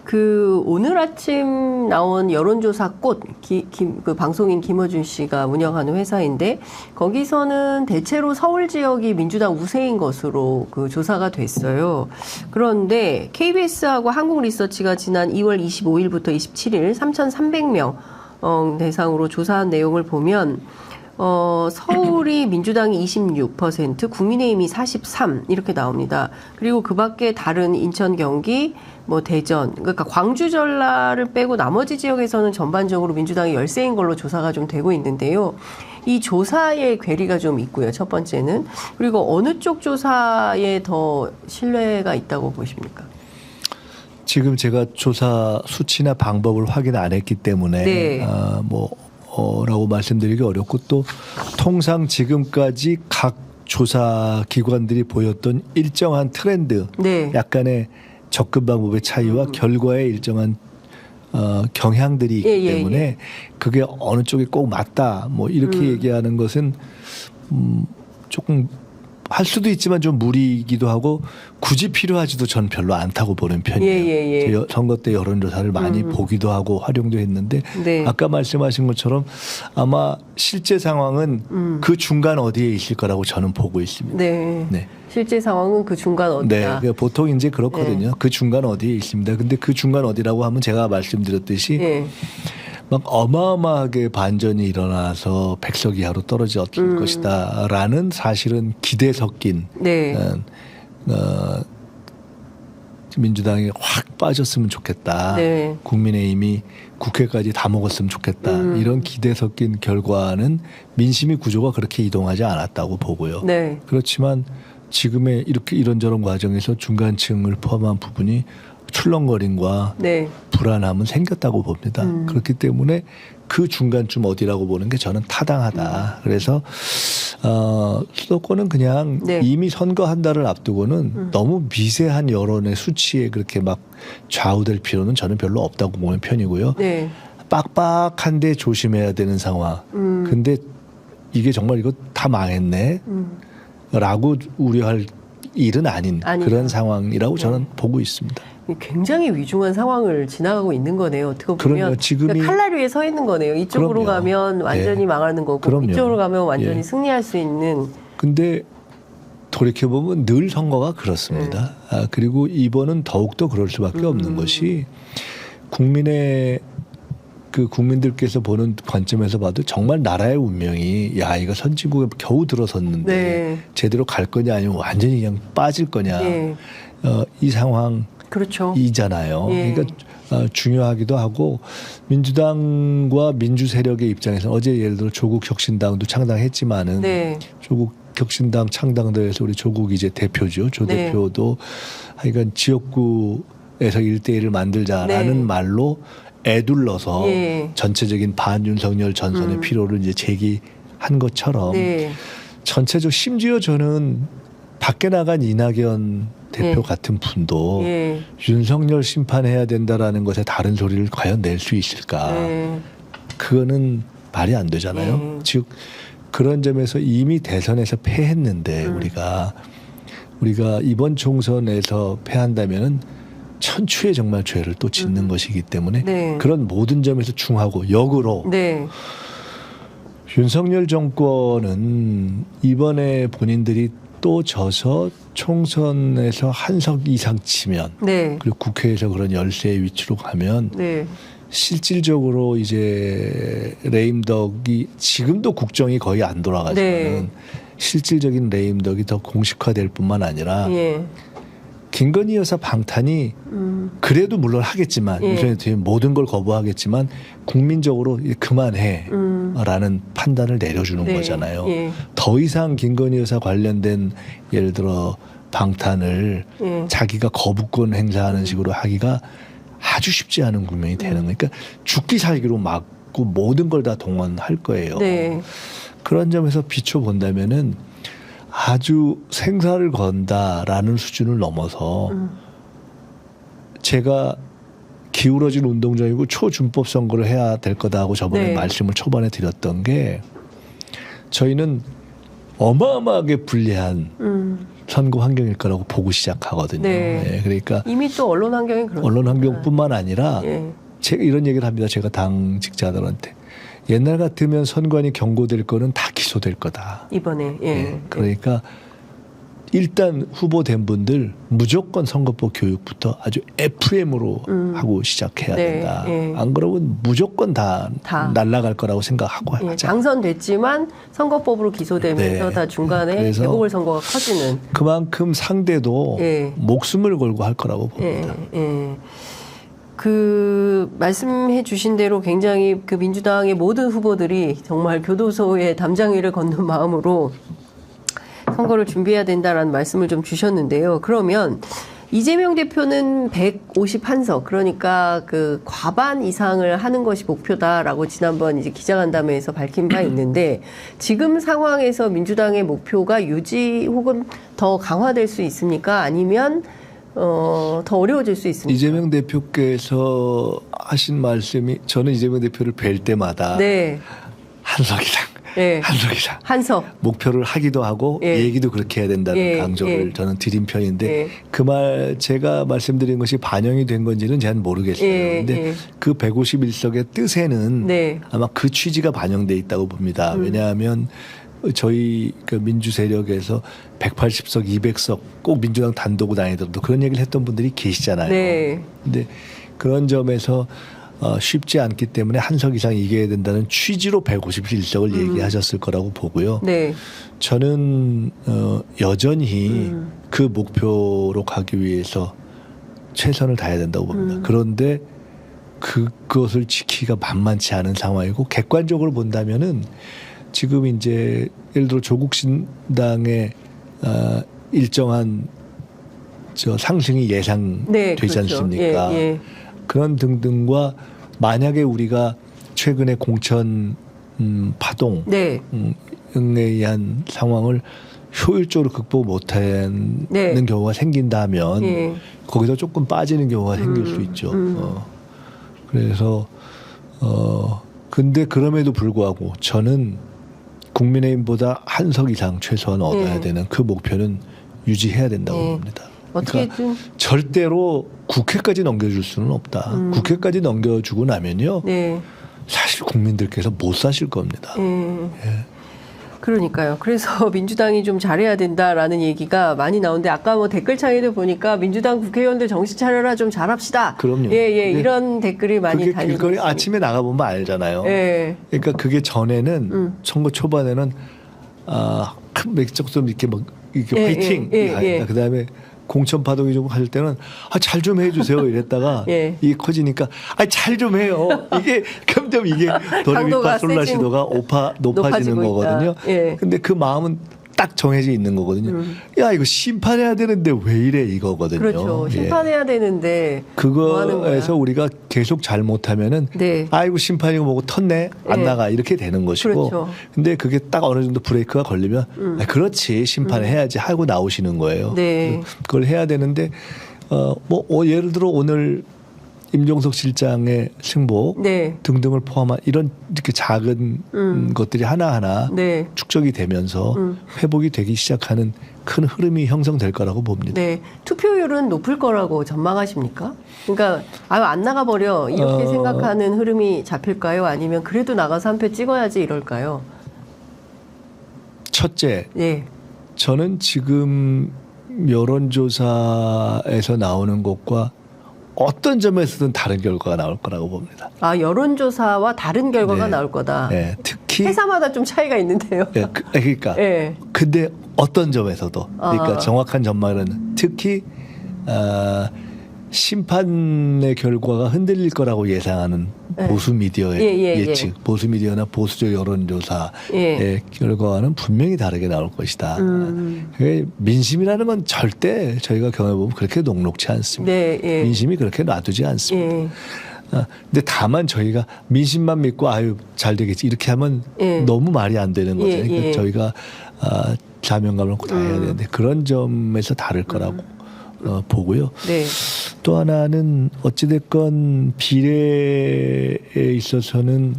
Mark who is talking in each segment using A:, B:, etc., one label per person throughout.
A: 그 오늘 아침 나온 여론조사 꽃, 그 방송인 김어준 씨가 운영하는 회사인데 거기서는 대체로 서울 지역이 민주당 우세인 것으로 그 조사가 됐어요. 그런데 KBS하고 한국리서치가 지난 2월 25일부터 27일 3,300명 대상으로 조사한 내용을 보면 서울이 민주당이 26%, 국민의힘이 43 이렇게 나옵니다. 그리고 그 밖에 다른 인천, 경기, 뭐 대전, 그러니까 광주, 전라를 빼고 나머지 지역에서는 전반적으로 민주당이 열세인 걸로 조사가 좀 되고 있는데요. 이 조사의 괴리가 좀 있고요. 첫 번째는. 그리고 어느 쪽 조사에 더 신뢰가 있다고 보십니까?
B: 지금 제가 조사 수치나 방법을 확인 안 했기 때문에
A: 네.
B: 라고 말씀드리기 어렵고 또 통상 지금까지 각 조사 기관들이 보였던 일정한 트렌드,
A: 네.
B: 약간의 접근 방법의 차이와 결과에 일정한 경향들이 있기 때문에 그게 어느 쪽이 꼭 맞다 뭐 이렇게 얘기하는 것은 조금 할 수도 있지만 좀 무리이기도 하고 굳이 필요하지도 저는 별로 않다고 보는 편이에요. 선거 때 여론조사를 많이 보기도 하고 활용도 했는데
A: 네.
B: 아까 말씀하신 것처럼 아마 실제 상황은 그 중간 어디에 있을 거라고 저는 보고 있습니다.
A: 네.
B: 네.
A: 실제 상황은 그 중간 어디다.
B: 네. 보통 이제 그렇거든요.
A: 네.
B: 그 중간 어디에 있습니다. 근데 그 중간 어디라고 하면 제가 말씀드렸듯이
A: 네.
B: 막 어마어마하게 반전이 일어나서 100석 이하로 떨어질 것이다라는 사실은 기대 섞인
A: 네.
B: 민주당이 확 빠졌으면 좋겠다.
A: 네.
B: 국민의힘이 국회까지 다 먹었으면 좋겠다. 이런 기대 섞인 결과는 민심의 구조가 그렇게 이동하지 않았다고 보고요.
A: 네.
B: 그렇지만 지금의 이렇게 이런저런 과정에서 중간층을 포함한 부분이 출렁거림과
A: 네.
B: 불안함은 생겼다고 봅니다. 그렇기 때문에 그 중간쯤 어디라고 보는 게 저는 타당하다. 그래서 수도권은 그냥
A: 네.
B: 이미 선거 한 달을 앞두고는 너무 미세한 여론의 수치에 그렇게 막 좌우될 필요는 저는 별로 없다고 보는 편이고요.
A: 네.
B: 빡빡한데 조심해야 되는 상황. 근데 이게 정말 이거 다 망했네. 라고 우려할 일은 아닌 그런 상황이라고 저는 보고 있습니다.
A: 굉장히 위중한 상황을 지나가고 있는 거네요. 어떻게 보면
B: 지금이
A: 그러니까 칼날 위에 서 있는 거네요. 이쪽으로 가면 완전히 망하는 거고 이쪽으로 가면 완전히 승리할 수 있는.
B: 근데 돌이켜보면 늘 선거가 그렇습니다. 그리고 이번은 더욱더 그럴 수밖에 없는 것이 국민들께서 보는 관점에서 봐도 정말 나라의 운명이 이거 선진국에 겨우 들어섰는데 제대로 갈 거냐 아니면 완전히 그냥 빠질 거냐 이 상황
A: 그렇죠.
B: 이잖아요. 그러니까 중요하기도 하고 민주당과 민주 세력의 입장에서 어제 예를 들어 조국 혁신당도 창당했지만은 조국 혁신당 창당도에서 우리 조국 이제 대표죠. 조 대표도 하여간 지역구에서 1대1을 만들자라는 말로 애둘러서 전체적인 반윤석열 전선의 필요를 이제 제기한 것처럼 전체적 심지어 저는 밖에 나간 이낙연 대표 같은 분도 윤석열 심판해야 된다라는 것에 다른 소리를 과연 낼 수 있을까? 그거는 말이 안 되잖아요. 즉 그런 점에서 이미 대선에서 패했는데 우리가 이번 총선에서 패한다면은 천추의 정말 죄를 또 짓는 것이기 때문에 그런 모든 점에서 중하고 역으로 윤석열 정권은 이번에 본인들이 또 져서 총선에서 한 석 이상 치면 그리고 국회에서 그런 열세의 위치로 가면 실질적으로 이제 레임덕이 지금도 국정이 거의 안 돌아가지만 실질적인 레임덕이 더 공식화될 뿐만 아니라 김건희 여사 방탄이 그래도 물론 하겠지만 모든 걸 거부하겠지만 국민적으로 그만해 라는 판단을 내려주는 거잖아요. 더 이상 김건희 여사 관련된 예를 들어 방탄을 자기가 거부권 행사하는 식으로 하기가 아주 쉽지 않은 국면이 되는 거니까 그러니까 죽기 살기로 막고 모든 걸 다 동원할 거예요. 그런 점에서 비춰본다면은 아주 생사를 건다라는 수준을 넘어서 제가 기울어진 운동장이고 초준법 선거를 해야 될 거다 하고 저번에 말씀을 초반에 드렸던 게 저희는 어마어마하게 불리한 선거 환경일 거라고 보고 시작하거든요.
A: 네.
B: 예, 그러니까
A: 이미 또 언론 환경이 그렇습니다.
B: 언론 환경뿐만 아니라
A: 예.
B: 제가 이런 얘기를 합니다. 제가 당직자들한테 옛날 같으면 선관위 경고될 거는 다 기소될 거다.
A: 이번에
B: 예, 그러니까 일단 후보된 분들 무조건 선거법 교육부터 아주 FM으로 하고 시작해야 된다.
A: 예.
B: 안 그러면 무조건 다 날아갈 거라고 생각하고
A: 예.
B: 하자.
A: 당선됐지만 선거법으로 기소되면서
B: 네.
A: 다 중간에 재보궐선거가 커지는.
B: 그만큼 상대도
A: 예.
B: 목숨을 걸고 할 거라고 봅니다.
A: 예. 그 말씀해 주신 대로 굉장히 그 민주당의 모든 후보들이 정말 교도소의 담장위를 걷는 마음으로 선거를 준비해야 된다라는 말씀을 좀 주셨는데요. 그러면 이재명 대표는 151석, 그러니까 그 과반 이상을 하는 것이 목표다라고 지난번 이제 기자간담회에서 밝힌 바 있는데, 지금 상황에서 민주당의 목표가 유지 혹은 더 강화될 수 있습니까? 아니면 더 어려워질 수 있습니까?
B: 이재명 대표께서 하신 말씀이, 저는 이재명 대표를 뵐 때마다
A: 네.
B: 한석이상.
A: 예.
B: 한석이상.
A: 한석.
B: 목표를 하기도 하고
A: 예.
B: 얘기도 그렇게 해야 된다는
A: 예.
B: 강조를
A: 예.
B: 저는 드린 편인데
A: 예.
B: 그 말 제가 말씀드린 것이 반영이 된 건지는 잘 모르겠어요. 그런데 그 151석의 뜻에는
A: 네.
B: 아마 그 취지가 반영돼 있다고 봅니다. 왜냐하면 저희 그 민주 세력에서 180석, 200석 꼭 민주당 단독으로 다니더라도 그런 얘기를 했던 분들이 계시잖아요.
A: 네.
B: 근데 그런 점에서 쉽지 않기 때문에 한석 이상 이겨야 된다는 취지로 151석을 얘기하셨을 거라고 보고요.
A: 네.
B: 저는 여전히 그 목표로 가기 위해서 최선을 다해야 된다고 봅니다. 그런데 그것을 지키기가 만만치 않은 상황이고, 객관적으로 본다면은 지금 이제 예를 들어 조국 신당의 일정한 상승이 예상되지
A: 네, 그렇죠.
B: 않습니까?
A: 예.
B: 그런 등등과 만약에 우리가 최근에 공천 파동
A: 네.
B: 에 의한 상황을 효율적으로 극복 못하는
A: 네.
B: 경우가 생긴다면
A: 예.
B: 거기서 조금 빠지는 경우가 생길 수 있죠. 그래서 근데 그럼에도 불구하고 저는 국민의힘보다 한석 이상 최소한 얻어야 되는 그 목표는 유지해야 된다고 봅니다.
A: 어떻게든
B: 그러니까 절대로 국회까지 넘겨줄 수는 없다. 국회까지 넘겨주고 나면요,
A: 네.
B: 사실 국민들께서 못 사실 겁니다.
A: 예. 그러니까요. 그래서 민주당이 좀 잘해야 된다라는 얘기가 많이 나오는데, 아까 뭐 댓글창에도 보니까 민주당 국회의원들 정신 차려라, 좀 잘합시다.
B: 그럼요.
A: 예. 이런 댓글이 많이
B: 그게
A: 달리고
B: 길거리
A: 있습니다.
B: 아침에 나가보면 알잖아요.
A: 예.
B: 그러니까 그게 전에는 선거 초반에는 큰 맥적소 이렇게 막 이렇게 화이팅. 그다음에 공천 파동이 좀 할 때는 잘 좀 해주세요 이랬다가 이게 커지니까 잘 좀 해요. 이게 점점 이게 도레미파 솔라시도가 높아지는 거거든요. 근데 그 마음은 딱 정해져 있는 거거든요. 야, 이거 심판해야 되는데 왜 이래 이거거든요.
A: 그렇죠. 심판해야 되는데
B: 그거에서 우리가 계속 잘못하면은 아이고 심판이고 뭐고 텄네 안 나가 이렇게 되는 것이고.
A: 그렇죠.
B: 근데 그게 딱 어느 정도 브레이크가 걸리면 그렇지 심판해야지 하고 나오시는 거예요. 그걸 해야 되는데 예를 들어 오늘 임종석 실장의 승복 등등을 포함한 이런 이렇게 작은 것들이 하나하나 축적이 되면서 회복이 되기 시작하는 큰 흐름이 형성될 거라고 봅니다.
A: 네. 투표율은 높을 거라고 전망하십니까? 그러니까 안 나가버려 이렇게 생각하는 흐름이 잡힐까요? 아니면 그래도 나가서 한 표 찍어야지 이럴까요?
B: 첫째, 저는 지금 여론조사에서 나오는 것과 어떤 점에서든 다른 결과가 나올 거라고 봅니다.
A: 여론조사와 다른 결과가 나올 거다.
B: 특히
A: 회사마다 좀 차이가 있는데요.
B: 그러니까. 근데 어떤 점에서도, 그러니까 정확한 전망은 특히 심판의 결과가 흔들릴 거라고 예상하는 보수 미디어의 예측, 보수 미디어나 보수적 여론조사의 결과와는 분명히 다르게 나올 것이다. 민심이라는 건 절대 저희가 경험해보면 그렇게 녹록지 않습니다. 민심이 그렇게 놔두지 않습니다. 근데 다만 저희가 민심만 믿고 잘 되겠지 이렇게 하면 너무 말이 안 되는 거죠. 그러니까 저희가 자명감을 다 해야 되는데 그런 점에서 다를 거라고 보고요. 또 하나는 어찌됐건 비례에 있어서는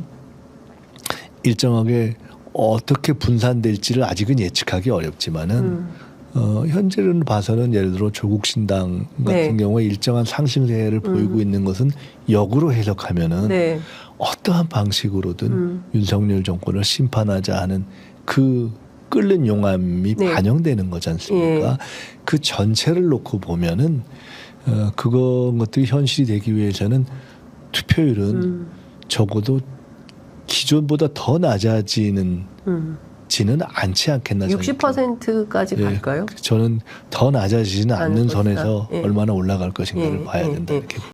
B: 일정하게 어떻게 분산될지를 아직은 예측하기 어렵지만은 현재는 봐서는 예를 들어 조국 신당 같은 경우에 일정한 상승세를 보이고 있는 것은 역으로 해석하면은 어떠한 방식으로든 윤석열 정권을 심판하자 하는 그 끓는 용암이 반영되는 거지 않습니까? 그 전체를 놓고 보면은 그것들이 현실이 되기 위해서는 투표율은 적어도 기존보다 더 낮아지지는 않지 않겠나.
A: 60%까지 갈까요?
B: 저는 더 낮아지지는 않는 선에서 얼마나 올라갈 것인가를 봐야 된다 이렇게